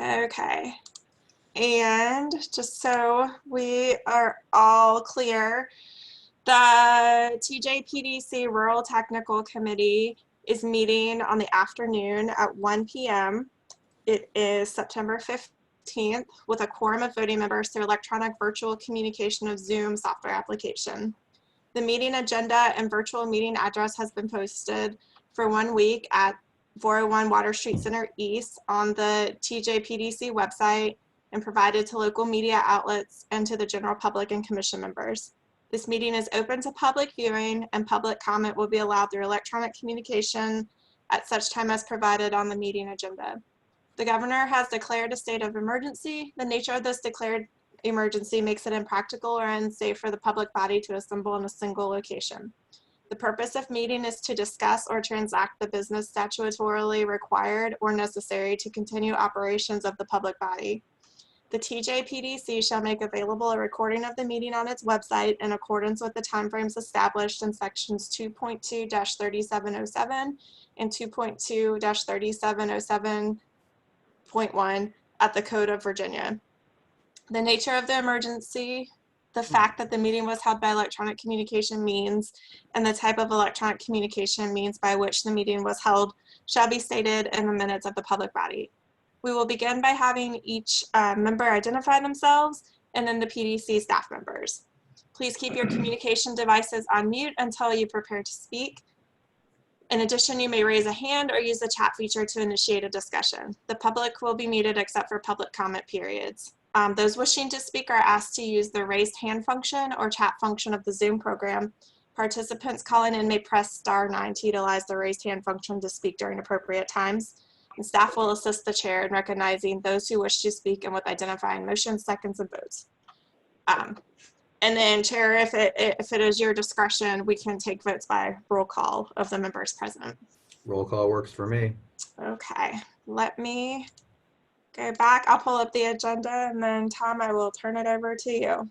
Okay. And just so we are all clear, the TJPDC Rural Technical Committee is meeting on the afternoon at 1 p.m. It is September 15th with a quorum of voting members through electronic virtual communication of Zoom software application. The meeting agenda and virtual meeting address has been posted for 1 week at 401 Water Street Center East on the TJPDC website and provided to local media outlets and to the general public and commission members. This meeting is open to public viewing and public comment will be allowed through electronic communication at such time as provided on the meeting agenda. The governor has declared a state of emergency. The nature of this declared emergency makes it impractical or unsafe for the public body to assemble in a single location. The purpose of meeting is to discuss or transact the business statutorily required or necessary to continue operations of the public body. The TJPDC shall make available a recording of the meeting on its website in accordance with the timeframes established in sections 2.2-3707 and 2.2-3707.1 at the Code of Virginia. The nature of the emergency, the fact that the meeting was held by electronic communication means, and the type of electronic communication means by which the meeting was held shall be stated in the minutes of the public body. We will begin by having each member identify themselves and then the PDC staff members. Please keep your communication devices on mute until you prepare to speak. In addition, you may raise a hand or use the chat feature to initiate a discussion. The public will be muted except for public comment periods. Those wishing to speak are asked to use the raised hand function or chat function of the Zoom program. Participants calling in may press *9 to utilize the raised hand function to speak during appropriate times. And staff will assist the chair in recognizing those who wish to speak and with identifying motions, seconds, and votes. And then, Chair, if it is your discretion, we can take votes by roll call of the members present. Roll call works for me. Okay, let me go back. I'll pull up the agenda, and then Tom, I will turn it over to you.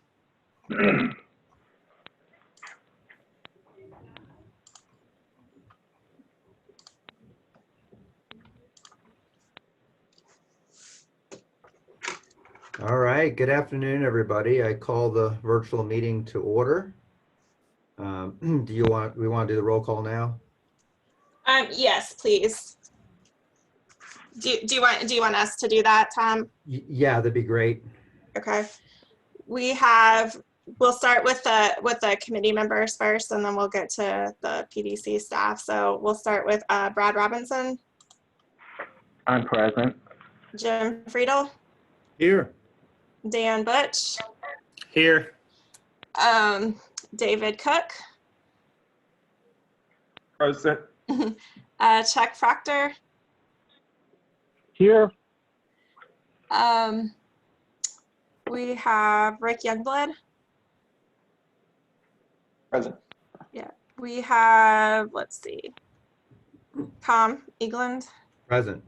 All right, good afternoon, everybody. I call the virtual meeting to order. We want to do the roll call now? Yes, please. Do you want us to do that, Tom? Yeah, that'd be great. Okay. We'll start with the committee members first, and then we'll get to the PDC staff. So we'll start with Brad Robinson. I'm present. Jim Friedel. Here. Dan Butch. Here. David Cook. Present. Chuck Proctor. Here. We have Rick Youngblood. Present. Yeah. We have, let's see, Tom Eagland. Present.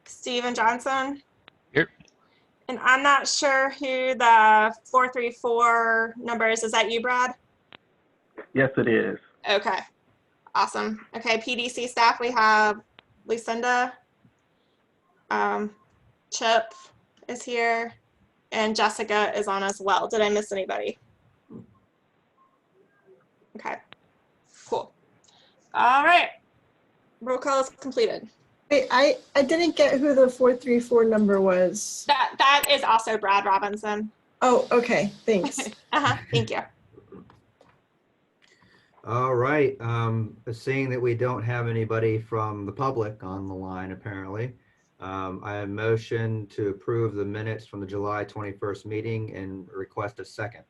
Steven Johnson. Here. And I'm not sure who the 434 number is. Is that you, Brad? Yes, it is. Okay. Awesome. Okay, PDC staff, we have Lucinda. Chip is here. And Jessica is on as well. Did I miss anybody? Okay. Cool. All right. Roll call is completed. Wait, I didn't get who the 434 number was. That is also Brad Robinson. Oh, okay. Thanks. Thank you. All right. Seeing that we don't have anybody from the public on the line, apparently, I have motion to approve the minutes from the July 21st meeting and request a second.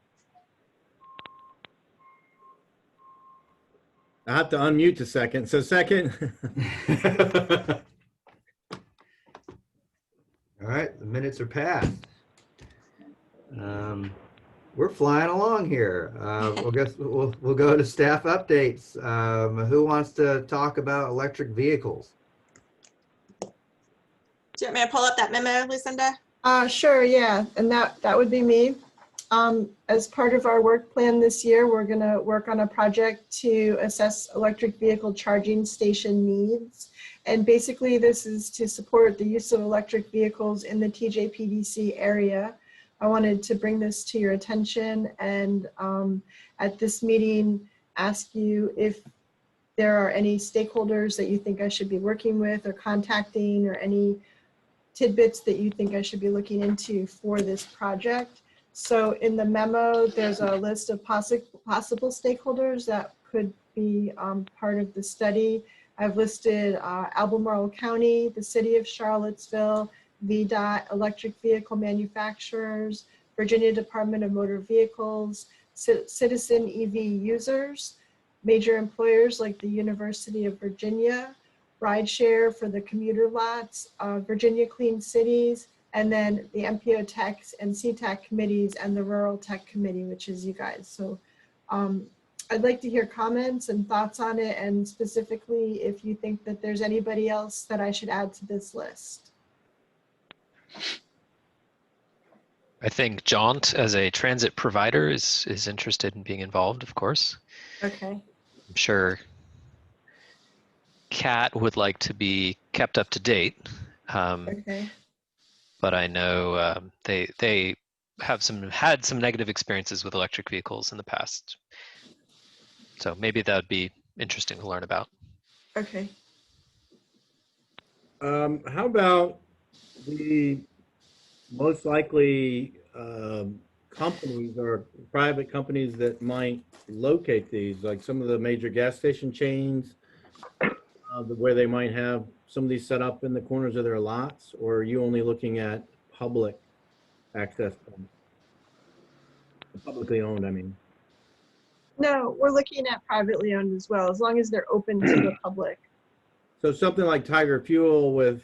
I have to unmute the second. So second. All right, the minutes are passed. We're flying along here. We'll go to staff updates. Who wants to talk about electric vehicles? Do you want me to pull up that memo, Lucinda? Sure, yeah. And that would be me. As part of our work plan this year, we're going to work on a project to assess electric vehicle charging station needs. And basically this is to support the use of electric vehicles in the TJPDC area. I wanted to bring this to your attention and at this meeting ask you if there are any stakeholders that you think I should be working with or contacting, or any tidbits that you think I should be looking into for this project. So in the memo, there's a list of possible stakeholders that could be part of the study. I've listed Albemarle County, the City of Charlottesville, VDOT, electric vehicle manufacturers, Virginia Department of Motor Vehicles, citizen EV users, major employers like the University of Virginia, RideShare for the commuter lots, Virginia Clean Cities, and then the MPO Techs and CTAC committees and the Rural Tech Committee, which is you guys. So I'd like to hear comments and thoughts on it, and specifically if you think that there's anybody else that I should add to this list. I think JAUNT as a transit provider is interested in being involved, of course. Okay. I'm sure Kat would like to be kept up to date. Okay. But I know they have had some negative experiences with electric vehicles in the past. So maybe that would be interesting to learn about. Okay. How about the most likely companies or private companies that might locate these, like some of the major gas station chains, where they might have some of these set up in the corners of their lots, or are you only looking at public access points? Publicly owned, I mean. No, we're looking at privately owned as well, as long as they're open to the public. So something like Tiger Fuel with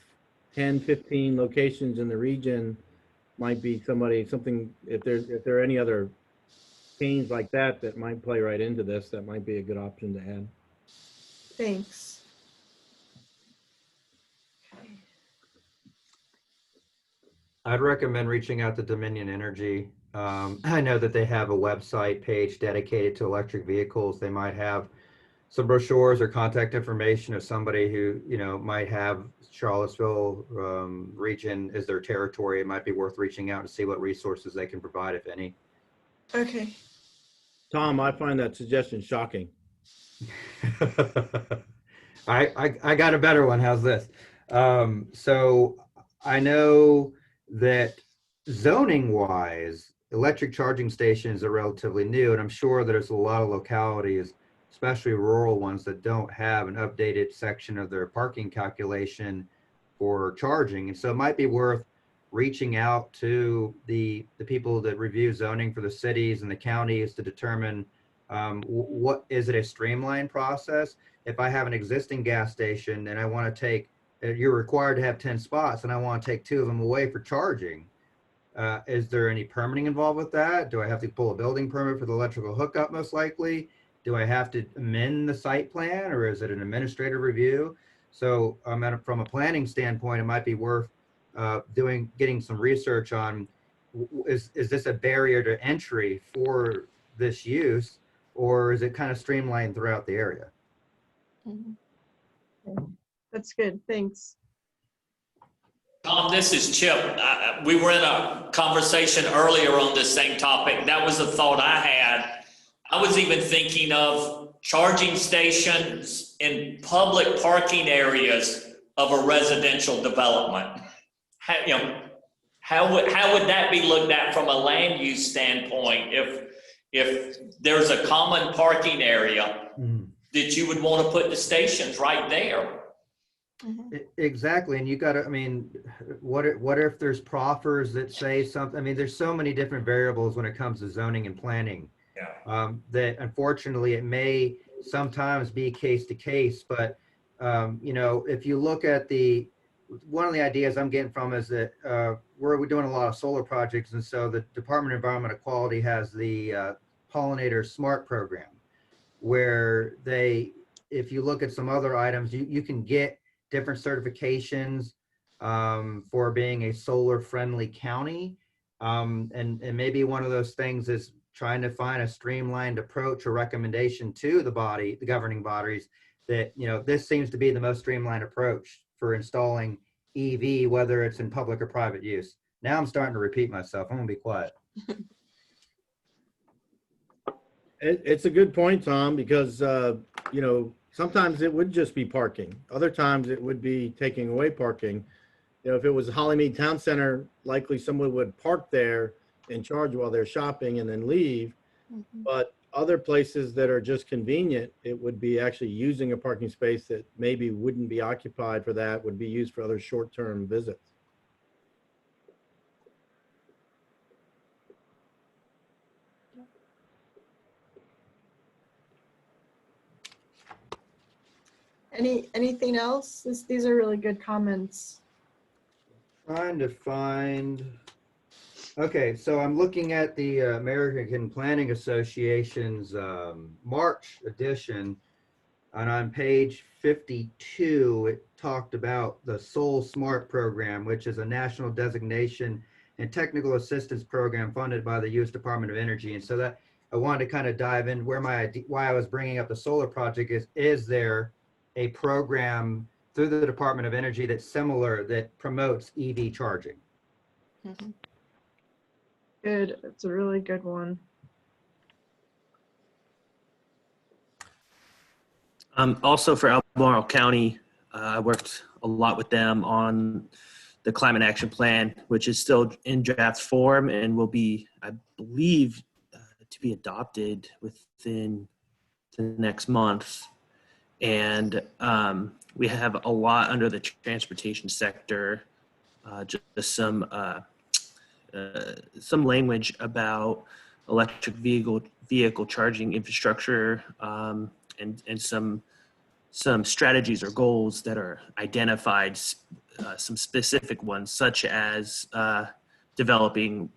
10, 15 locations in the region might be something, if there are any other chains like that that might play right into this, that might be a good option to add. Thanks. I'd recommend reaching out to Dominion Energy. I know that they have a website page dedicated to electric vehicles. They might have some brochures or contact information of somebody who, might have Charlottesville region as their territory. It might be worth reaching out to see what resources they can provide, if any. Okay. Tom, I find that suggestion shocking. I got a better one. How's this? So I know that zoning wise, electric charging stations are relatively new, and I'm sure there's a lot of localities, especially rural ones, that don't have an updated section of their parking calculation for charging. And so it might be worth reaching out to the people that review zoning for the cities and the counties to determine what is it a streamlined process. If I have an existing gas station and I want to take, you're required to have 10 spots and I want to take 2 of them away for charging, is there any permitting involved with that? Do I have to pull a building permit for the electrical hookup? Most likely. Do I have to amend the site plan, or is it an administrative review? So from a planning standpoint, it might be worth getting some research on, is this a barrier to entry for this use, or is it kind of streamlined throughout the area? That's good. Thanks. Tom, this is Chip. We were in a conversation earlier on this same topic. That was a thought I had. I was even thinking of charging stations in public parking areas of a residential development. How would that be looked at from a land use standpoint if there's a common parking area that you would want to put the stations right there? Exactly. And you got to, what if there's proffers that say something? There's so many different variables when it comes to zoning and planning. Yeah. That unfortunately it may sometimes be case to case, but if you look at one of the ideas I'm getting from is that we're doing a lot of solar projects, and so the Department of Environmental Quality has the Pollinator Smart program, where if you look at some other items, you can get different certifications for being a solar friendly county. And maybe one of those things is trying to find a streamlined approach or recommendation to the governing bodies that, this seems to be the most streamlined approach for installing EV, whether it's in public or private use. Now I'm starting to repeat myself. I'm gonna be quiet. It's a good point, Tom, because, sometimes it would just be parking. Other times it would be taking away parking. If it was Hollymead Town Center, likely someone would park there and charge while they're shopping and then leave. But other places that are just convenient, it would be actually using a parking space that maybe wouldn't be occupied for that, would be used for other short-term visits. Anything else? These are really good comments. Trying to find. Okay, so I'm looking at the American Planning Association's March edition, and on page 52, it talked about the Soul Smart program, which is a national designation and technical assistance program funded by the U.S. Department of Energy. And so that I wanted to kind of dive in where why I was bringing up the solar project is there a program through the Department of Energy that's similar that promotes EV charging? Good. It's a really good one. Also for Albemarle County, I worked a lot with them on the Climate Action Plan, which is still in draft form and will be, I believe, to be adopted within the next month. And we have a lot under the transportation sector, just some language about electric vehicle charging infrastructure, and some strategies or goals that are identified, some specific ones, such as developing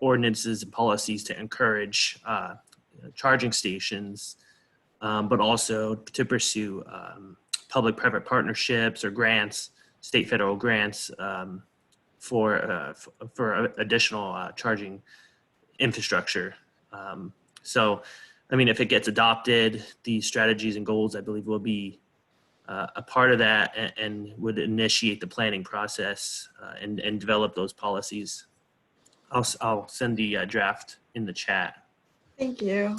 ordinances and policies to encourage charging stations, but also to pursue public-private partnerships or grants, state federal grants, for additional charging infrastructure. So, I mean, if it gets adopted, these strategies and goals, I believe, will be a part of that and would initiate the planning process and develop those policies. I'll send the draft in the chat. Thank you.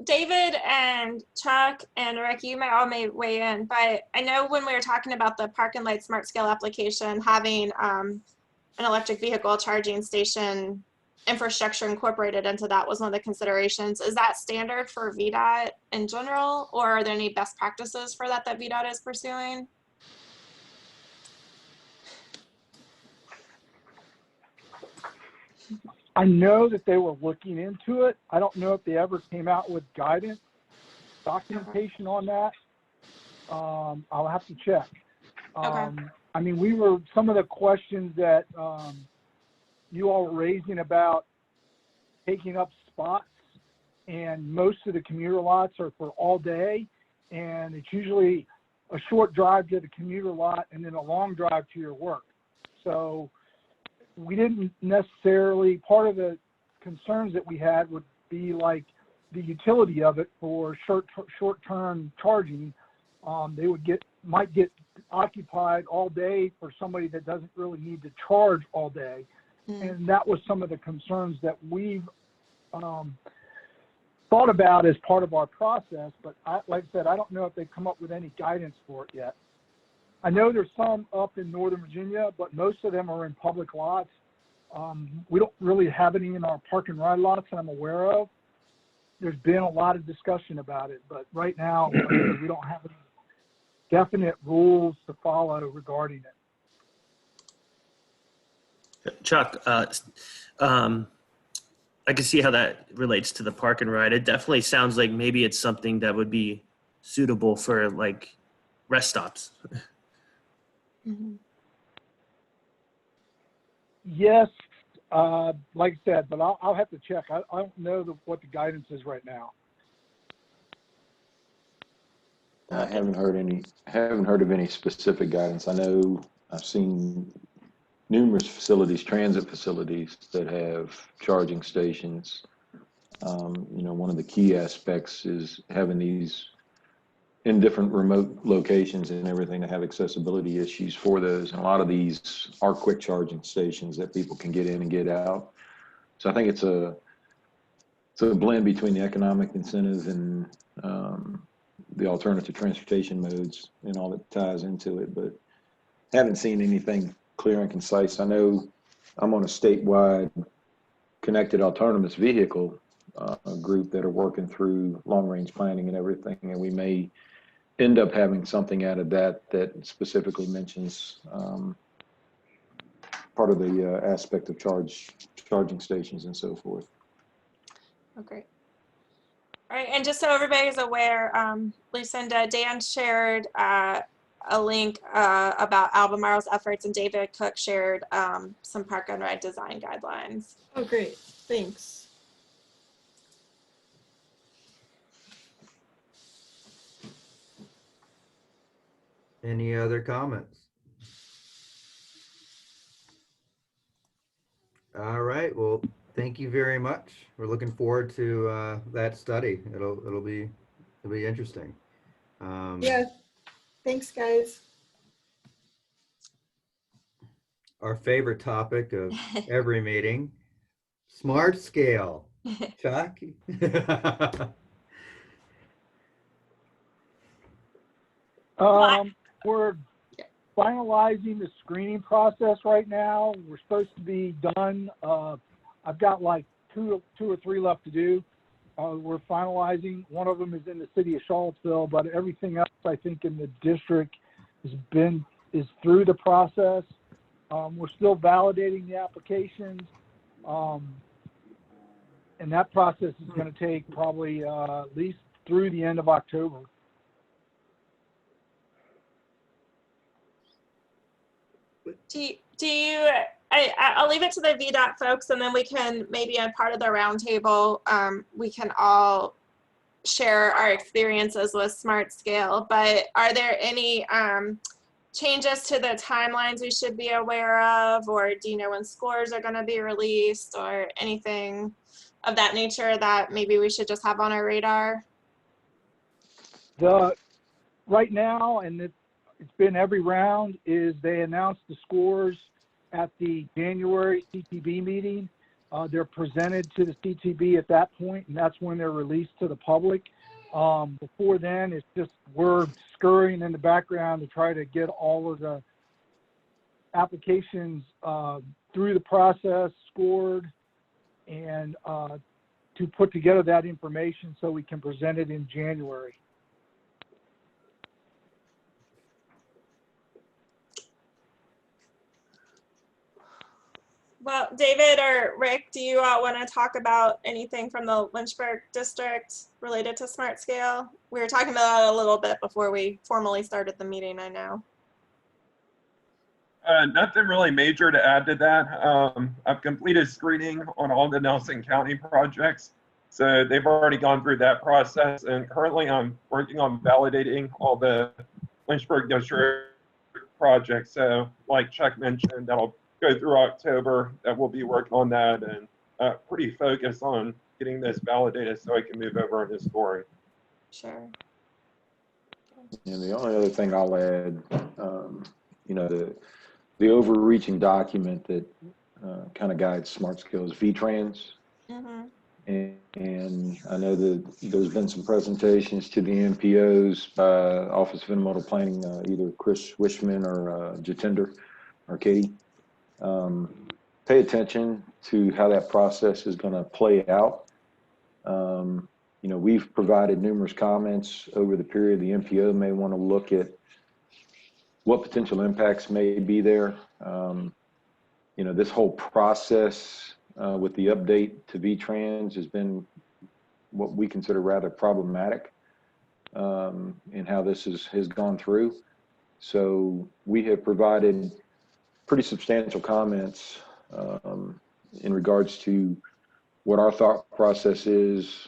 David and Chuck and Rick, you might all may weigh in, but I know when we were talking about the Park and Light Smart Scale application, having an electric vehicle charging station infrastructure incorporated into that was one of the considerations. Is that standard for VDOT in general, or are there any best practices for that VDOT is pursuing? I know that they were looking into it. I don't know if they ever came out with guidance, documentation on that. I'll have to check. Okay. I mean, some of the questions that you all were raising about taking up spots, and most of the commuter lots are for all day, and it's usually a short drive to the commuter lot and then a long drive to your work. So we didn't necessarily, part of the concerns that we had would be like the utility of it for short-term charging. They might get occupied all day for somebody that doesn't really need to charge all day. And that was some of the concerns that we've thought about as part of our process. But like I said, I don't know if they've come up with any guidance for it yet. I know there's some up in Northern Virginia, but most of them are in public lots. We don't really have any in our park and ride lots that I'm aware of. There's been a lot of discussion about it, but right now we don't have any definite rules to follow regarding it. Chuck, I can see how that relates to the park and ride. It definitely sounds like maybe it's something that would be suitable for like rest stops. Yes, like I said, but I'll have to check. I don't know what the guidance is right now. I haven't heard of any specific guidance. I know I've seen numerous facilities, transit facilities that have charging stations. One of the key aspects is having these in different remote locations and everything to have accessibility issues for those. And a lot of these are quick charging stations that people can get in and get out. So I think it's a blend between the economic incentive and the alternative transportation modes and all that ties into it, but haven't seen anything clear and concise. I know I'm on a statewide connected autonomous vehicle group that are working through long-range planning and everything, and we may end up having something out of that specifically mentions part of the aspect of charging stations and so forth. Oh, great. All right, and just so everybody's aware, Lucinda, Dan shared a link about Albemarle's efforts, and David Cook shared some park and ride design guidelines. Oh, great. Thanks. Any other comments? All right, well, thank you very much. We're looking forward to that study. It'll be interesting. Yeah. Thanks, guys. Our favorite topic of every meeting, smart scale. Chuck? We're finalizing the screening process right now. We're supposed to be done. I've got like two or three left to do. We're finalizing. One of them is in the city of Charlottesville, but everything else I think in the district is through the process. We're still validating the applications, and that process is going to take probably at least through the end of October. I'll leave it to the VDOT folks, and then we can maybe as part of the roundtable, we can all share our experiences with Smart Scale. But are there any changes to the timelines we should be aware of, or do you know when scores are going to be released, or anything of that nature that maybe we should just have on our radar? Right now, and it's been every round, is they announced the scores at the January CTB meeting. They're presented to the CTB at that point, and that's when they're released to the public. Before then, it's just we're scurrying in the background to try to get all of the applications through the process, scored, and to put together that information so we can present it in January. Well, David or Rick, do you all want to talk about anything from the Lynchburg district related to Smart Scale? We were talking about it a little bit before we formally started the meeting, I know. Nothing really major to add to that. I've completed screening on all the Nelson County projects. So they've already gone through that process, and currently I'm working on validating all the Lynchburg district projects. So like Chuck mentioned, that'll go through October, that we'll be working on that, and pretty focused on getting this validated so I can move over into scoring. Sure. And the only other thing I'll add, the overreaching document that kind of guides Smart Scale is VTrans. Mm-hmm. And I know that there's been some presentations to the MPOs by Office of Intermodal Planning, either Chris Wishman or Jatinder or Katie. Pay attention to how that process is going to play out. We've provided numerous comments over the period. The MPO may want to look at what potential impacts may be there. This whole process with the update to VTrans has been what we consider rather problematic in how this has gone through. So we have provided pretty substantial comments in regards to what our thought process is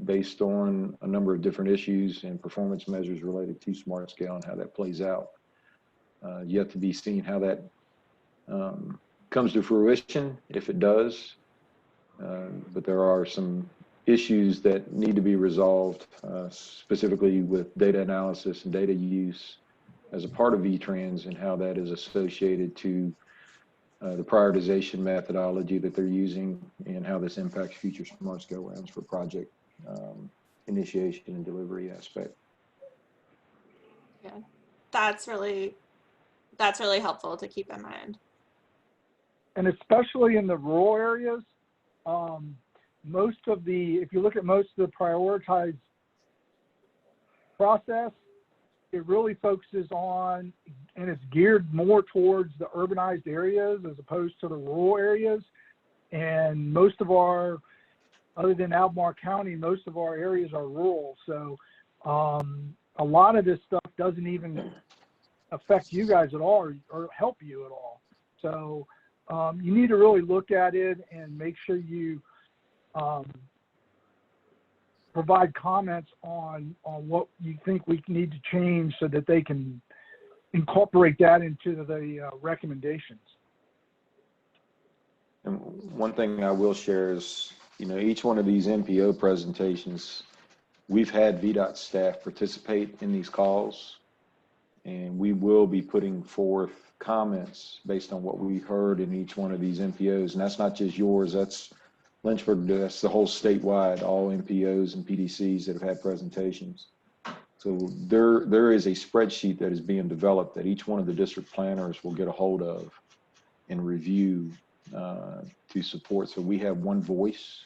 based on a number of different issues and performance measures related to Smart Scale and how that plays out. Yet to be seen how that comes to fruition, if it does. But there are some issues that need to be resolved, specifically with data analysis and data use as a part of VTrans and how that is associated to the prioritization methodology that they're using and how this impacts future smart scale rounds for project initiation and delivery aspect. Yeah, that's really helpful to keep in mind. And especially in the rural areas, if you look at most of the prioritized process, it really focuses on, and it's geared more towards the urbanized areas as opposed to the rural areas. And most of our, other than Albemarle County, most of our areas are rural. So a lot of this stuff doesn't even affect you guys at all or help you at all. So you need to really look at it and make sure you provide comments on what you think we need to change so that they can incorporate that into the recommendations. And one thing I will share is, each one of these MPO presentations, we've had VDOT staff participate in these calls, and we will be putting forth comments based on what we heard in each one of these MPOs. And that's not just yours, that's Lynchburg, that's the whole statewide, all MPOs and PDCs that have had presentations. So there is a spreadsheet that is being developed that each one of the district planners will get a hold of and review to support. So we have one voice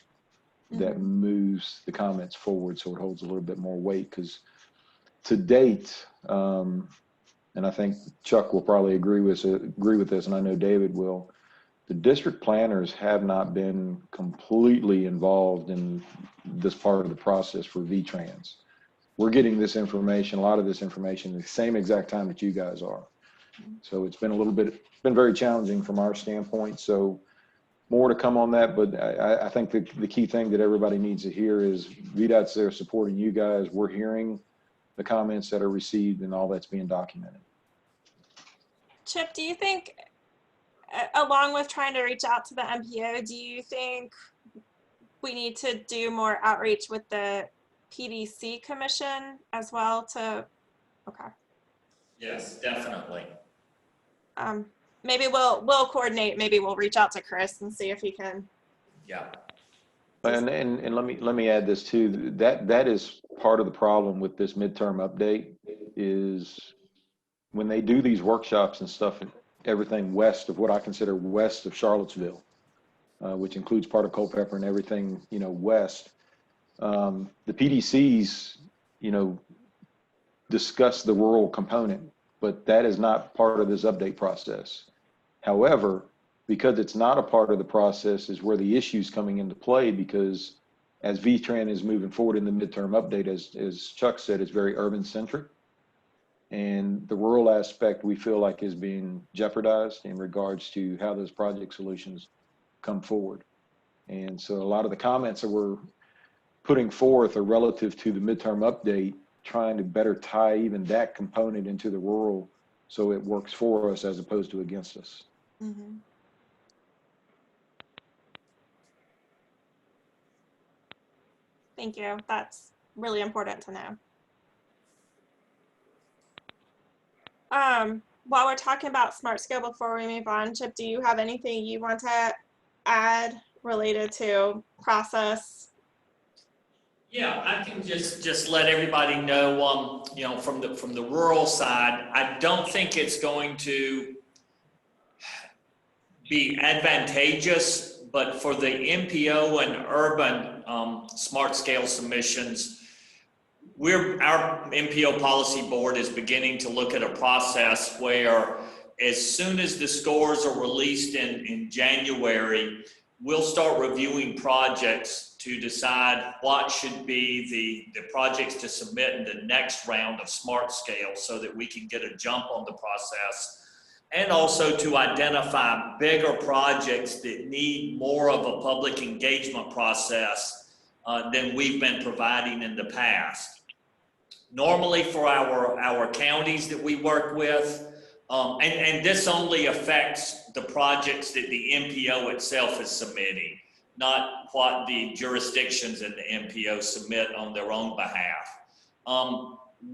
that moves the comments forward, so it holds a little bit more weight. Because to date, and I think Chuck will probably agree with this, and I know David will, the district planners have not been completely involved in this part of the process for VTrans. We're getting this information, a lot of this information, at the same exact time that you guys are. So it's been been very challenging from our standpoint. So more to come on that, but I think the key thing that everybody needs to hear is VDOT's there supporting you guys. We're hearing the comments that are received and all that's being documented. Chip, do you think, along with trying to reach out to the MPO, do you think we need to do more outreach with the PDC commission as well okay. Yes, definitely. Maybe we'll coordinate, maybe we'll reach out to Chris and see if he can. Yeah. And let me add this too, that is part of the problem with this midterm update is when they do these workshops and stuff, everything west of what I consider west of Charlottesville, which includes part of Culpeper and everything, west, the PDCs, discuss the rural component, but that is not part of this update process. However, because it's not a part of the process is where the issue's coming into play, because as VTran is moving forward in the midterm update, as Chuck said, it's very urban centric. And the rural aspect we feel like is being jeopardized in regards to how those project solutions come forward. And so a lot of the comments that we're putting forth are relative to the midterm update, trying to better tie even that component into the rural so it works for us as opposed to against us. Mm-hmm. Thank you. That's really important to know. While we're talking about smart scale, before we move on, Chip, do you have anything you want to add related to process? Yeah, I can just let everybody know, from the rural side, I don't think it's going to be advantageous, but for the MPO and urban smart scale submissions, our MPO policy board is beginning to look at a process where as soon as the scores are released in January, we'll start reviewing projects to decide what should be the projects to submit in the next round of smart scale so that we can get a jump on the process, and also to identify bigger projects that need more of a public engagement process than we've been providing in the past. Normally for our counties that we work with, And this only affects the projects that the MPO itself is submitting, not what the jurisdictions and the MPO submit on their own behalf.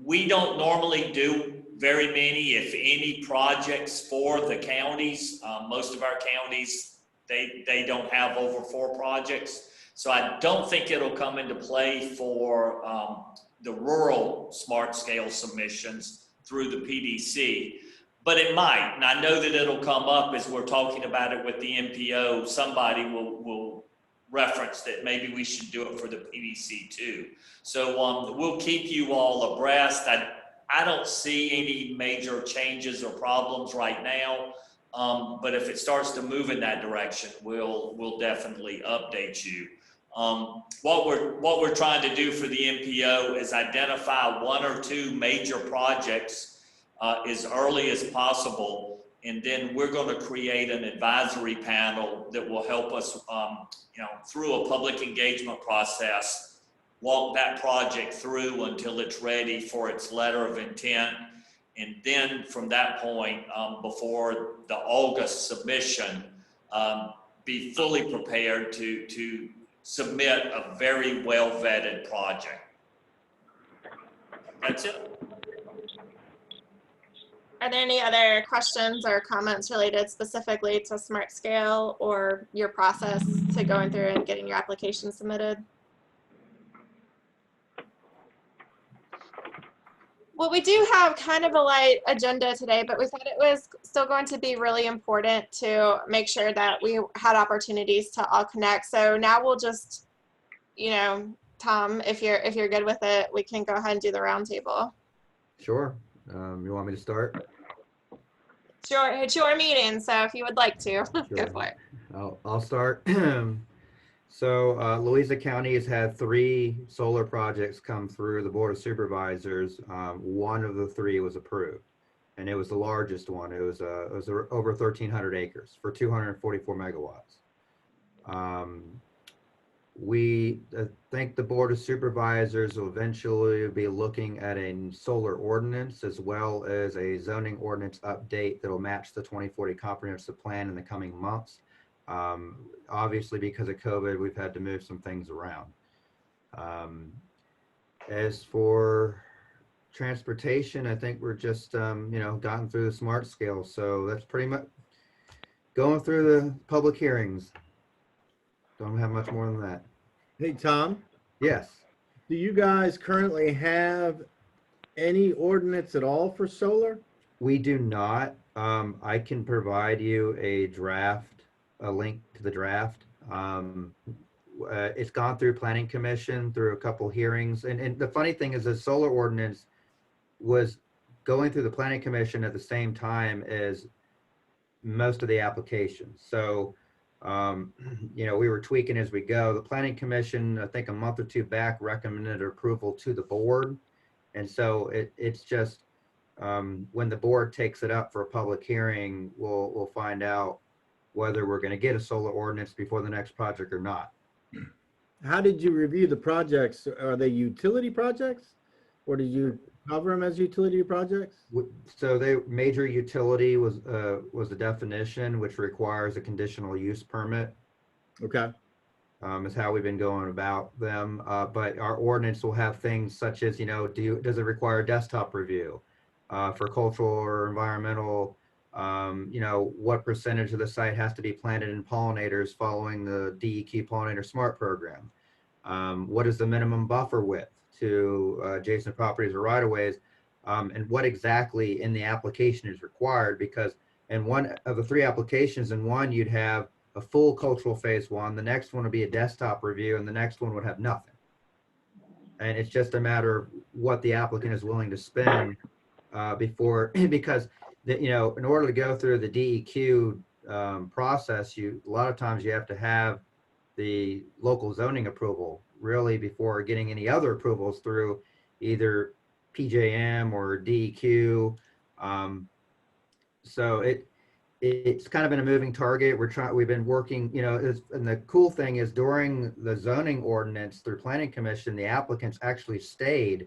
We don't normally do very many, if any, projects for the counties. Most of our counties, they don't have over 4 projects. So I don't think it'll come into play for the rural smart scale submissions through the PDC, but it might. And I know that it'll come up as we're talking about it with the MPO. Somebody will reference that maybe we should do it for the PDC too. So we'll keep you all abreast. I don't see any major changes or problems right now. But if it starts to move in that direction, we'll definitely update you. What we're trying to do for the MPO is identify 1 or 2 major projects as early as possible, and then we're going to create an advisory panel that will help us, through a public engagement process, walk that project through until it's ready for its letter of intent. And then from that point, before the August submission, be fully prepared to submit a very well vetted project. That's it. Are there any other questions or comments related specifically to Smart Scale or your process to going through and getting your application submitted? Well, we do have kind of a light agenda today, but we thought it was still going to be really important to make sure that we had opportunities to all connect. So now we'll just, Tom, if you're good with it, we can go ahead and do the roundtable. Sure. You want me to start? Sure, it's your meeting, so if you would like to, go for it. I'll start. So Louisa County has had 3 solar projects come through the Board of Supervisors. 1 of the 3 was approved, and it was the largest one. It was over 1,300 acres for 244 megawatts. We think the Board of Supervisors will eventually be looking at a solar ordinance as well as a zoning ordinance update that will match the 2040 comprehensive plan in the coming months. Obviously, because of COVID, we've had to move some things around. As for transportation, I think we're just, gotten through the smart scale. So that's pretty much going through the public hearings. Don't have much more than that. Hey, Tom, Yes. do you guys currently have any ordinance at all for solar? We do not. I can provide you a link to the draft. It's gone through Planning Commission, through a couple hearings. And the funny thing is the solar ordinance was going through the Planning Commission at the same time as most of the applications. So, we were tweaking as we go. The Planning Commission, I think a month or 2 back, recommended approval to the board. And so it's just, when the board takes it up for a public hearing, we'll find out whether we're going to get a solar ordinance before the next project or not. How did you review the projects? Are they utility projects, or did you cover them as utility projects? So major utility was the definition, which requires a conditional use permit. Okay. Is how we've been going about them. But our ordinance will have things such as, does it require desktop review for cultural or environmental? What percentage of the site has to be planted in pollinators following the DEQ pollinator smart program? What is the minimum buffer width to adjacent properties or right-of-ways? And what exactly in the application is required? Because in one of the 3 applications, in one you'd have a full cultural phase 1, the next one would be a desktop review, and the next one would have nothing. And it's just a matter of what the applicant is willing to spend before, because in order to go through the DEQ process, a lot of times you have to have the local zoning approval really before getting any other approvals through either PJM or DEQ. So it's kind of been a moving target. We've been working, and the cool thing is during the zoning ordinance through Planning Commission, the applicants actually stayed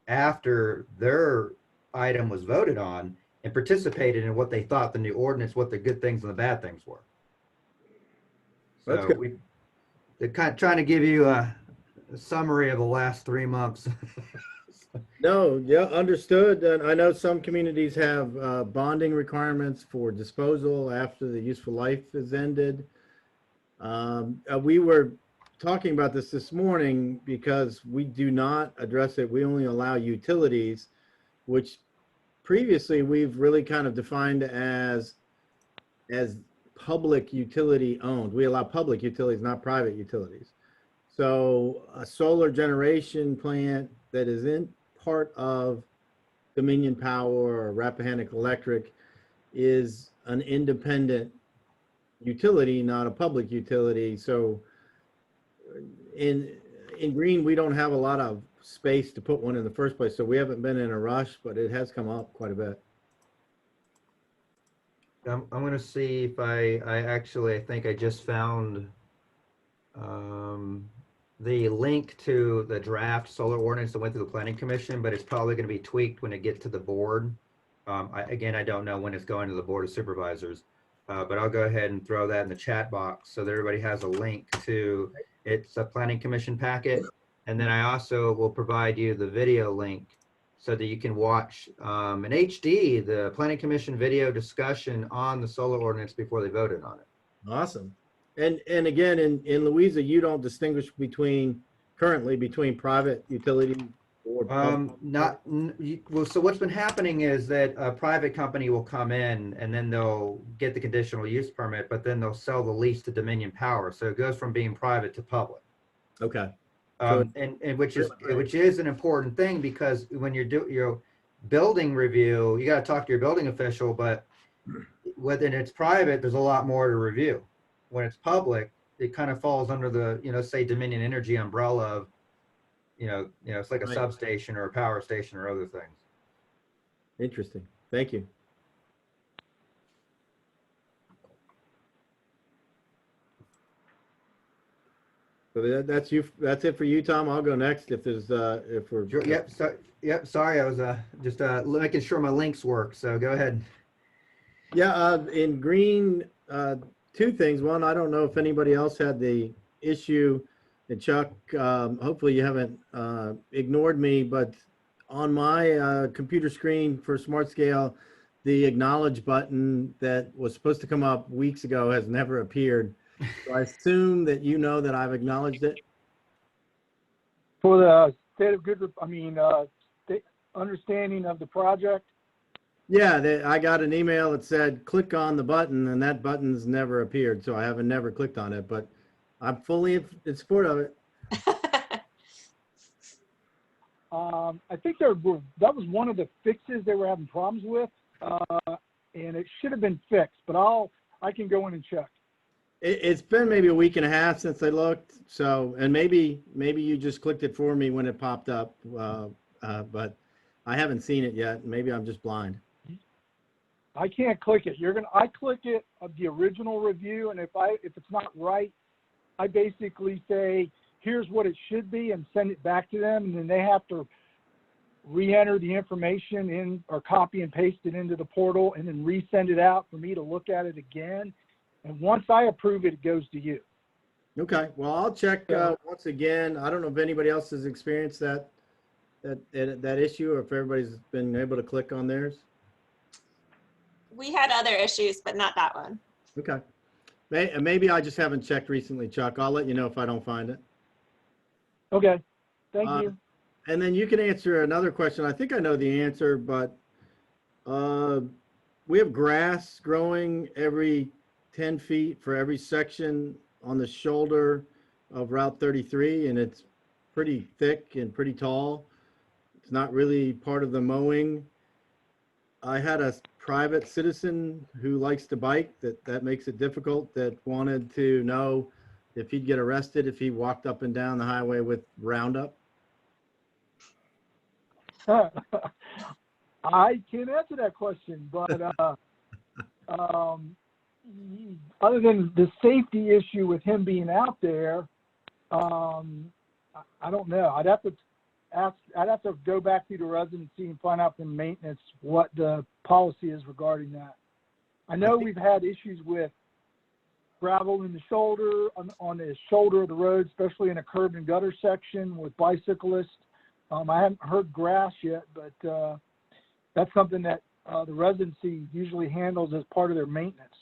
after their item was voted on and participated in what they thought the new ordinance, what the good things and the bad things were. That's So good. they're kind of trying to give you a summary of the last 3 months. No, yeah, understood. And I know some communities have bonding requirements for disposal after the useful life is ended. We were talking about this morning because we do not address it. We only allow utilities, which previously we've really kind of defined as public utility owned. We allow public utilities, not private utilities. So a solar generation plant that is in part of Dominion Power or Rappahannock Electric is an independent utility, not a public utility. So in Greene, we don't have a lot of space to put one in the first place. So we haven't been in a rush, but it has come up quite a bit. I'm going to see if I think I just found the link to the draft solar ordinance that went through the planning commission, but it's probably going to be tweaked when it gets to the board. Again, I don't know when it's going to the board of supervisors, but I'll go ahead and throw that in the chat box so that everybody has a link to it's a planning commission packet. And then I also will provide you the video link so that you can watch in HD the planning commission video discussion on the solar ordinance before they voted on it. Awesome. And again, in Louisa, you don't distinguish currently between private utilities or well, so what's been happening is that a private company will come in and then they'll get the conditional use permit, but then they'll sell the lease to Dominion Power. So it goes from being private to public. Okay. And which is an important thing, because when you're doing your building review, you got to talk to your building official, but when it's private, there's a lot more to review. When it's public, it kind of falls under the, say Dominion Energy umbrella of, it's like a substation or a power station or other things. Interesting. Thank you. So that's you. That's it for you, Tom. I'll go next if there's if we're. Sure, yep. So, yep. Sorry, I was just making sure my links work. So go ahead. Yeah. In Greene, two things. One, I don't know if anybody else had the issue. And Chuck, hopefully you haven't ignored me, but on my computer screen for Smart Scale, the acknowledge button that was supposed to come up weeks ago has never appeared. So I assume that you know that I've acknowledged it. For the state of good, understanding of the project. Yeah, I got an email that said, click on the button, and that button's never appeared. So I haven't never clicked on it, but I'm fully in support of it. I think that was one of the fixes they were having problems with, and it should have been fixed, but I can go in and check. It's been maybe a week and a half since I looked. So, and maybe you just clicked it for me when it popped up, but I haven't seen it yet. Maybe I'm just blind. I can't click it. I click it of the original review, and if it's not right, I basically say, here's what it should be, and send it back to them, and then they have to re-enter the information in or copy and paste it into the portal and then resend it out for me to look at it again. And once I approve it, it goes to you. Okay. Well, I'll check once again. I don't know if anybody else has experienced that issue, or if everybody's been able to click on theirs. We had other issues, but not that one. Okay. Maybe I just haven't checked recently, Chuck. I'll let you know if I don't find it. Okay. Thank you. And then you can answer another question. I think I know the answer, but we have grass growing every 10 feet for every section on the shoulder of Route 33, and it's pretty thick and pretty tall. It's not really part of the mowing. I had a private citizen who likes to bike that makes it difficult, that wanted to know if he'd get arrested if he walked up and down the highway with Roundup. I can't answer that question, but other than the safety issue with him being out there, I don't know. I'd have to I'd have to go back through the residency and find out from maintenance what the policy is regarding that. I know we've had issues with gravel in the shoulder, on the shoulder of the road, especially in a curb and gutter section with bicyclists. I haven't heard grass yet, but that's something that the residency usually handles as part of their maintenance.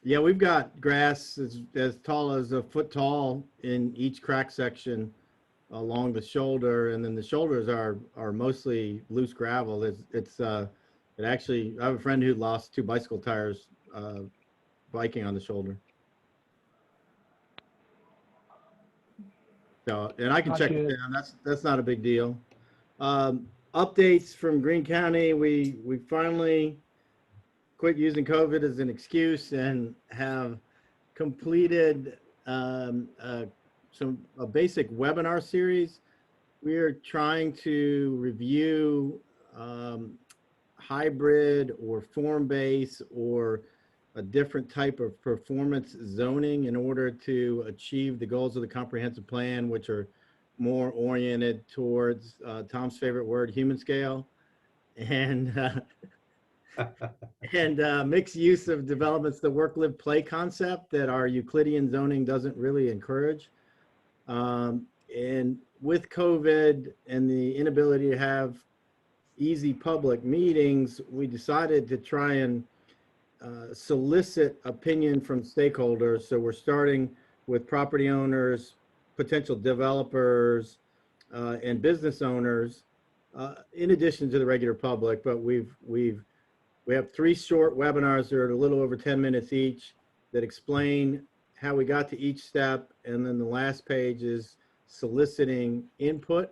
Yeah, we've got grass as tall as a foot tall in each crack section along the shoulder, and then the shoulders are mostly loose gravel. It actually, I have a friend who lost 2 bicycle tires biking on the shoulder. So, and I can check it down. That's not a big deal. Updates from Greene County. We finally quit using COVID as an excuse and have completed a basic webinar series. We are trying to review hybrid or form-based or a different type of performance zoning in order to achieve the goals of the comprehensive plan, which are more oriented towards Tom's favorite word, human scale, and mixed use of developments, the work, live, play concept that our Euclidean zoning doesn't really encourage. And with COVID and the inability to have easy public meetings, we decided to try and solicit opinion from stakeholders. So we're starting with property owners, potential developers, and business owners, in addition to the regular public. But we have 3 short webinars that are a little over 10 minutes each that explain how we got to each step. And then the last page is soliciting input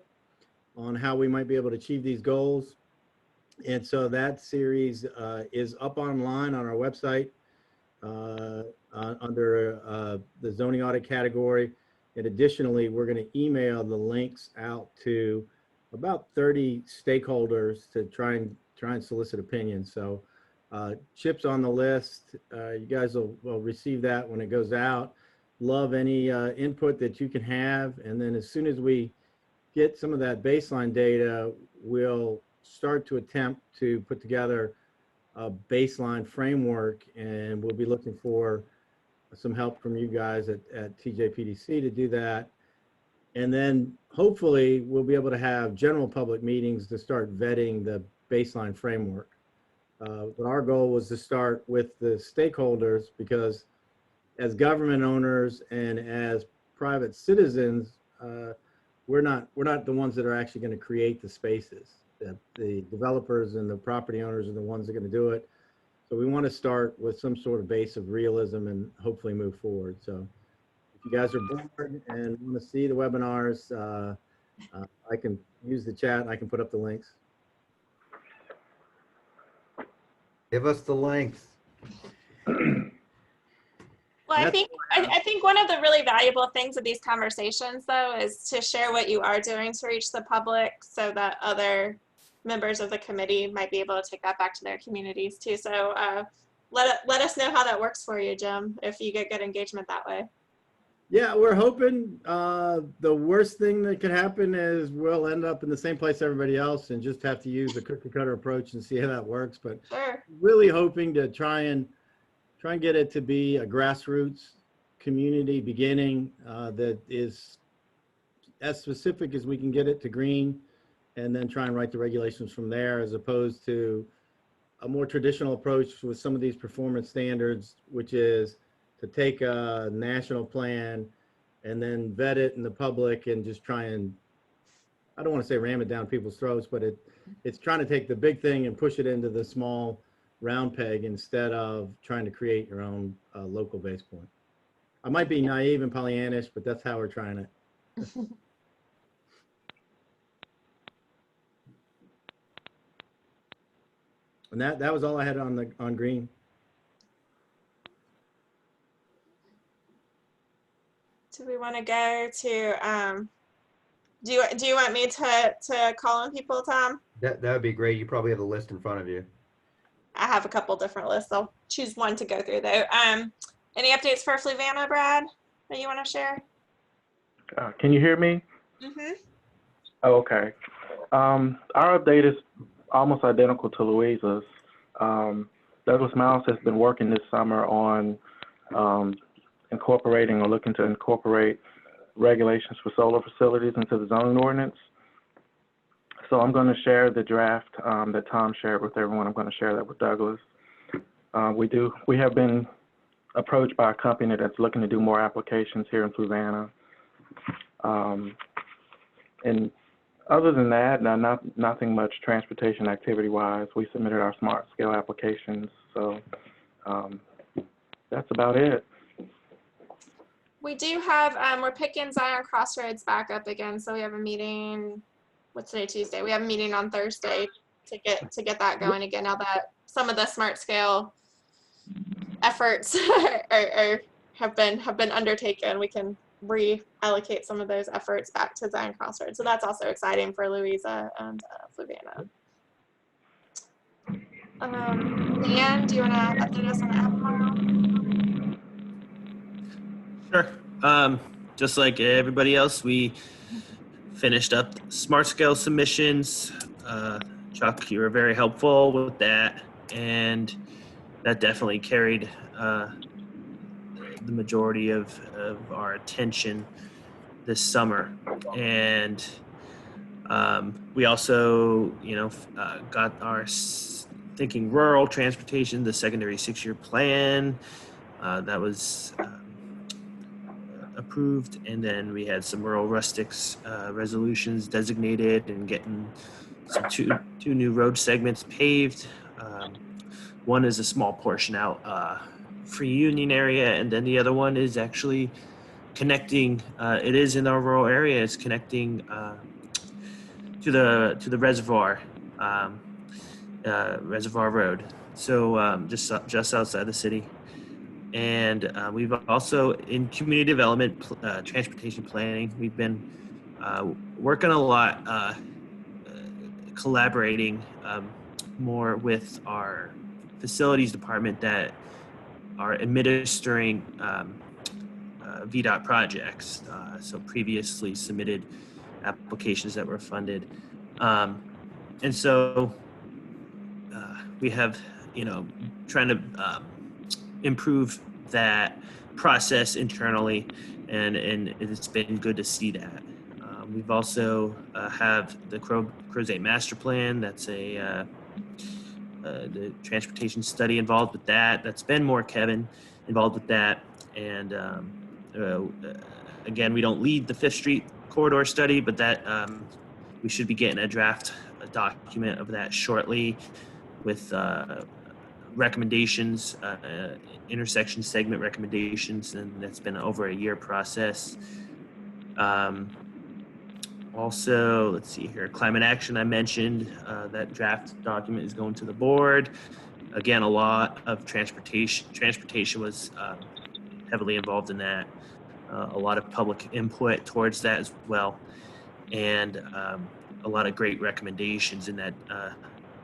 on how we might be able to achieve these goals. And so that series is up online on our website under the zoning audit category. And additionally, we're going to email the links out to about 30 stakeholders to try and solicit opinions. So Chip's on the list. You guys will receive that when it goes out. Love any input that you can have. And then as soon as we get some of that baseline data, we'll start to attempt to put together a baseline framework, and we'll be looking for some help from you guys at TJPDC to do that. And then hopefully we'll be able to have general public meetings to start vetting the baseline framework. But our goal was to start with the stakeholders, because as government owners and as private citizens, we're not the ones that are actually going to create the spaces. The developers and the property owners are the ones that are going to do it. So we want to start with some sort of base of realism and hopefully move forward. So if you guys are bored and want to see the webinars, I can use the chat and I can put up the links. Give us the links. Well, I think one of the really valuable things of these conversations, though, is to share what you are doing to reach the public so that other members of the committee might be able to take that back to their communities too. So let us know how that works for you, Jim, if you get good engagement that way. Yeah, we're hoping. The worst thing that could happen is we'll end up in the same place everybody else and just have to use the cookie cutter approach and see how that works. But sure, really hoping to try and get it to be a grassroots community beginning that is as specific as we can get it to Greene, and then try and write the regulations from there, as opposed to a more traditional approach with some of these performance standards, which is to take a national plan and then vet it in the public and just try and, I don't want to say ram it down people's throats, but it's trying to take the big thing and push it into the small round peg instead of trying to create your own local base point. I might be naive and Pollyannish, but that's how we're trying it. And that was all I had on Greene. Do we want to go to, do you want me to call on people, Tom? That would be great. You probably have the list in front of you. I have a couple different lists. I'll choose one to go through though. Any updates for Fluvanna, Brad, that you want to share? Can you hear me? Mm-hmm. Oh, okay. Our update is almost identical to Louisa's. Douglas Miles has been working this summer on incorporating or looking to incorporate regulations for solar facilities into the zoning ordinance. So I'm going to share the draft that Tom shared with everyone. I'm going to share that with Douglas. We have been approached by a company that's looking to do more applications here in Fluvanna. And other than that, nothing much transportation activity-wise. We submitted our smart scale applications, so that's about it. We do have, we're picking Zion Crossroads back up again, so we have a meeting, what's today, Tuesday? We have a meeting on Thursday to get that going again, now that some of the smart scale efforts have been undertaken. We can reallocate some of those efforts back to Zion Crossroads. So that's also exciting for Louisa and Fluvanna. Leanne, do you want to update us on Albemarle? Sure. Just like everybody else, we finished up smart scale submissions. Chuck, you were very helpful with that, and that definitely carried the majority of our attention this summer. And we also, got our thinking rural transportation, the secondary 6-year plan that was approved, and then we had some rural rustics resolutions designated and getting some two new road segments paved. One is a small portion out Free Union area, and then the other one is actually connecting. It is in our rural area. It's connecting to the reservoir, Reservoir Road. So just outside the city. And we've also, in community development, transportation planning, we've been working a lot, collaborating more with our facilities department that are administering VDOT projects. So previously submitted applications that were funded. And so we have, trying to improve that process internally, and it's been good to see that. We've also have the Crozet Master Plan. That's the transportation study involved with that. That's been more Kevin involved with that. And again, we don't lead the 5th Street corridor study, but that we should be getting a draft document of that shortly with recommendations, intersection segment recommendations, and that's been over a year process. Also, let's see here, climate action I mentioned, that draft document is going to the board. Again, a lot of transportation was heavily involved in that. A lot of public input towards that as well. And a lot of great recommendations in that.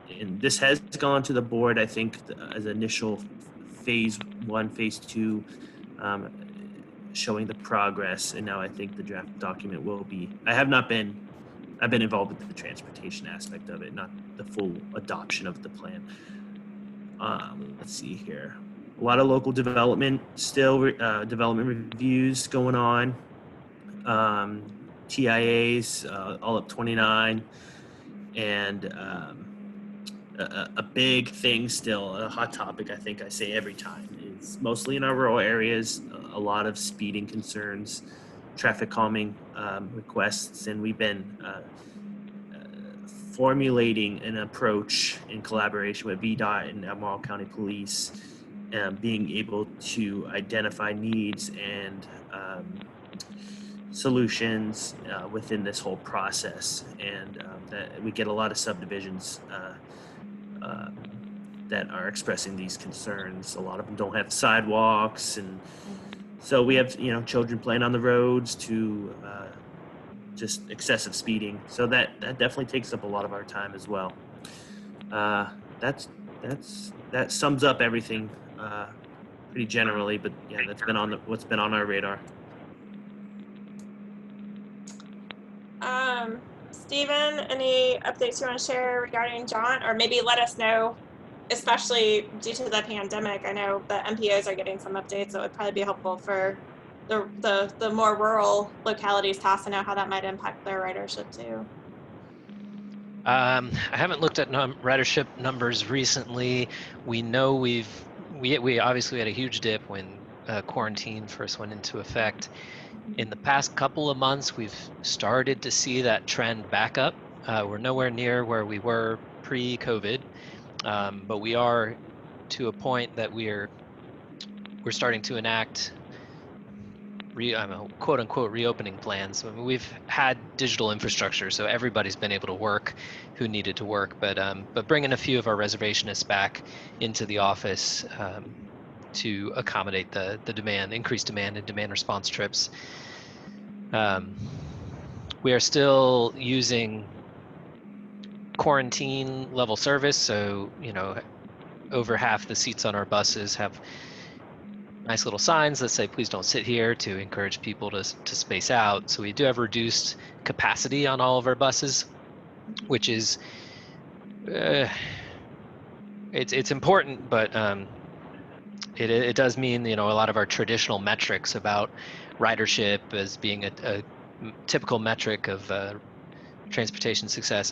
And this has gone to the board, I think, as initial phase 1, phase 2, showing the progress. And now I think the draft document will be, I've been involved with the transportation aspect of it, not the full adoption of the plan. Let's see here. A lot of local development still, development reviews going on. TIAs, all up 29. And a big thing still, a hot topic I think I say every time, is mostly in our rural areas, a lot of speeding concerns, traffic calming requests, and we've been formulating an approach in collaboration with VDOT and Albemarle County Police, being able to identify needs and solutions within this whole process. And that we get a lot of subdivisions that are expressing these concerns. A lot of them don't have sidewalks, and so we have children playing on the roads to just excessive speeding. So that definitely takes up a lot of our time as well. That sums up everything pretty generally, but yeah, that's been on what's been on our radar. Stephen, any updates you want to share regarding JAUNT, or maybe let us know, especially due to the pandemic? I know the MPOs are getting some updates, so it would probably be helpful for the more rural localities to also know how that might impact their ridership too. I haven't looked at ridership numbers recently. We know we obviously had a huge dip when quarantine first went into effect. In the past couple of months, we've started to see that trend back up. We're nowhere near where we were pre-COVID, but we are to a point that we're starting to enact quote unquote reopening plans. I mean, we've had digital infrastructure, so everybody's been able to work who needed to work, but bringing a few of our reservationists back into the office to accommodate the increased demand and demand response trips. We are still using quarantine level service, so over half the seats on our buses have nice little signs that say please don't sit here, to encourage people to space out. So we do have reduced capacity on all of our buses, which is it's important, but it does mean a lot of our traditional metrics about ridership as being a typical metric of transportation success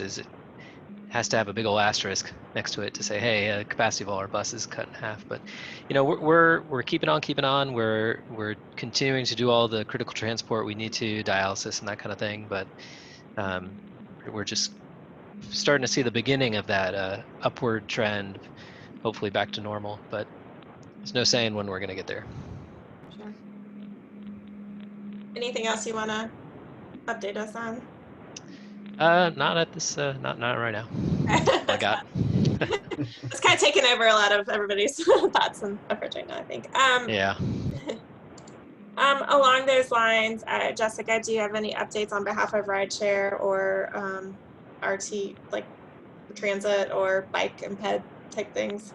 has to have a big old asterisk next to it to say, hey, capacity of all our buses cut in half. But we're keeping on. We're continuing to do all the critical transport we need to, dialysis and that kind of thing. But we're just starting to see the beginning of that upward trend, hopefully back to normal. But there's no saying when we're going to get there. Sure. Anything else you want to update us on? Not at this. Not right now. That's all I got. It's kind of taken over a lot of everybody's thoughts and efforts right now, I think. Yeah. Along those lines, Jessica, do you have any updates on behalf of RideShare or RT, like transit or bike and ped type things?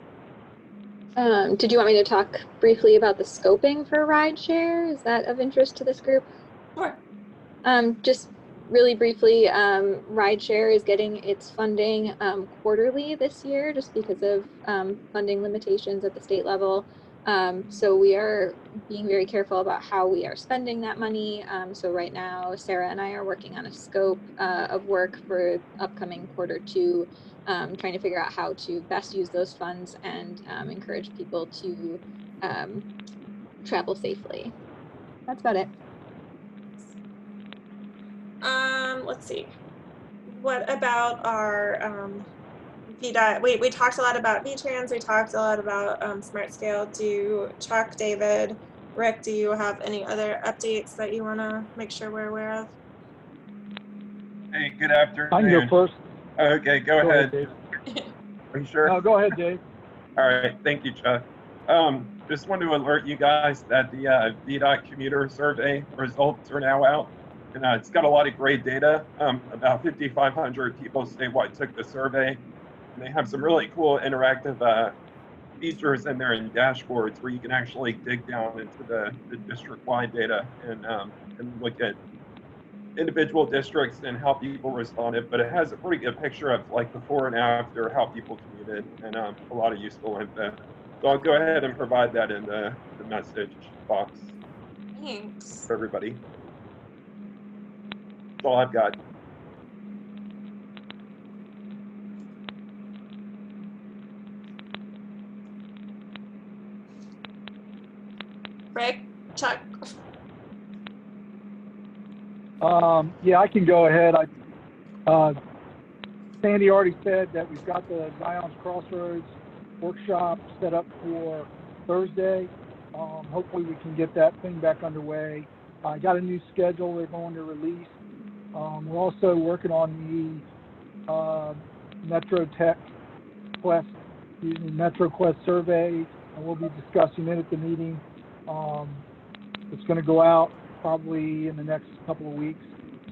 Did you want me to talk briefly about the scoping for RideShare? Is that of interest to this group? Sure. Just really briefly, RideShare is getting its funding quarterly this year just because of funding limitations at the state level. So we are being very careful about how we are spending that money. So right now, Sarah and I are working on a scope of work for upcoming Q2, trying to figure out how to best use those funds and encourage people to travel safely. That's about it. Let's see. What about our VDOT? We talked a lot about VTrans. We talked a lot about Smart Scale. Chuck, David, Rick, do you have any other updates that you want to make sure we're aware of? Hey, good afternoon. I can go first. Okay, go ahead. Dave. Are you sure? No, go ahead, Dave. All right, thank you, Chuck. Just wanted to alert you guys that the VDOT commuter survey results are now out. And it's got a lot of great data. About 5,500 people statewide took the survey. And they have some really cool interactive features in there and dashboards where you can actually dig down into the district-wide data and look at individual districts and how people responded. But it has a pretty good picture of like before and after, how people commuted, and a lot of useful info. So I'll go ahead and provide that in the message box. Thanks. For everybody. That's all I've got. Rick, Chuck. Yeah, I can go ahead. Sandy already said that we've got the Zion's Crossroads workshop set up for Thursday. Hopefully we can get that thing back underway. I got a new schedule they're going to release. We're also working on the Metro Quest survey, and we'll be discussing it at the meeting. It's going to go out probably in the next couple of weeks.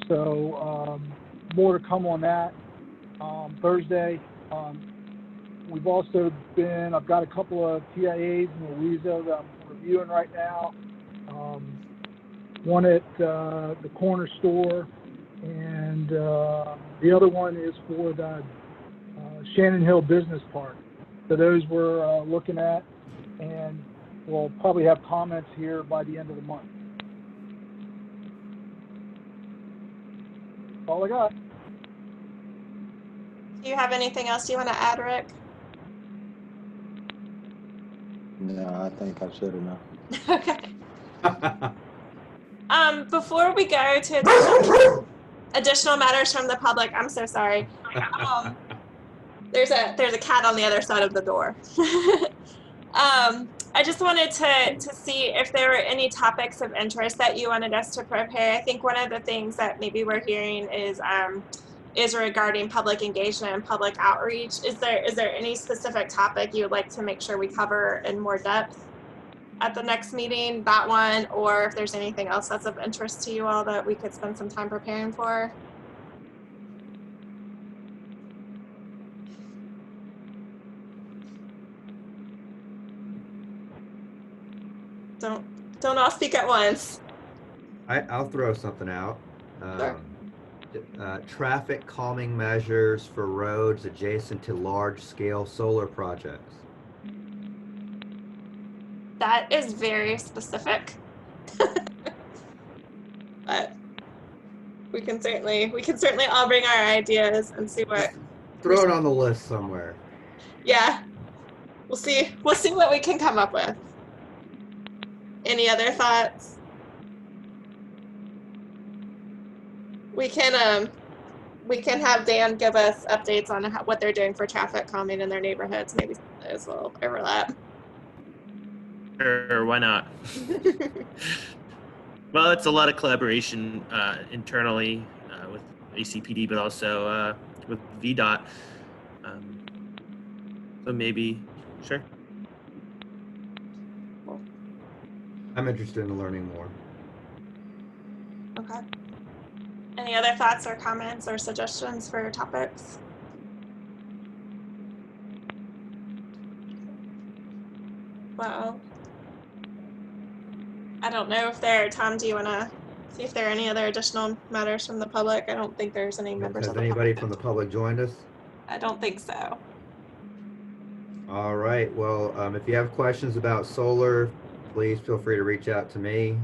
So more to come on that Thursday. We've also I've got a couple of TIAs in Louisa that I'm reviewing right now. One at the corner store and the other one is for the Shannon Hill Business Park. So those we're looking at, and we'll probably have comments here by the end of the month. That's all I got. Do you have anything else you want to add, Rick? No, I think I've said enough. Okay. Before we go to additional matters from the public, I'm so sorry. There's a cat on the other side of the door. I just wanted to see if there were any topics of interest that you wanted us to prepare. I think one of the things that maybe we're hearing is regarding public engagement and public outreach. Is there any specific topic you would like to make sure we cover in more depth at the next meeting, that one, or if there's anything else that's of interest to you all that we could spend some time preparing for? Don't all speak at once. I'll throw something out. Sure. Traffic calming measures for roads adjacent to large-scale solar projects. That is very specific. But we can certainly all bring our ideas and see what. Throw it on the list somewhere. Yeah, we'll see what we can come up with. Any other thoughts? We can have Dan give us updates on what they're doing for traffic calming in their neighborhoods. Maybe those will overlap. Sure, why not? Well, it's a lot of collaboration internally with ACPD, but also with VDOT. So maybe, sure. I'm interested in learning more. Okay. Any other thoughts or comments or suggestions for topics? Well, I don't know if Tom, do you want to see if there are any other additional matters from the public? I don't think there's any members Has of the anybody public. from the public joined us? I don't think so. All right. Well, if you have questions about solar, please feel free to reach out to me.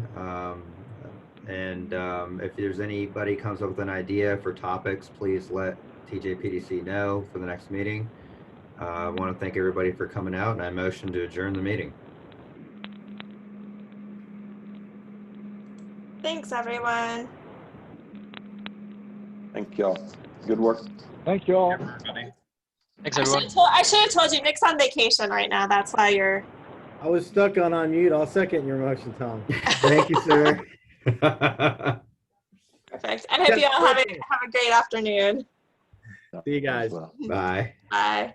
If there's anybody comes up with an idea for topics, please let TJPDC know for the next meeting. I want to thank everybody for coming out, and I motion to adjourn the meeting. Thanks, everyone. Thank y'all. Good work. Thank you all. Everybody. Thanks, everyone. I should have told you Nick's on vacation right now. That's why you're. I was stuck on unmute. I'll second your motion, Tom. Thank you, sir. Perfect. I hope you all have a great afternoon. See you guys. Well. Bye. Bye.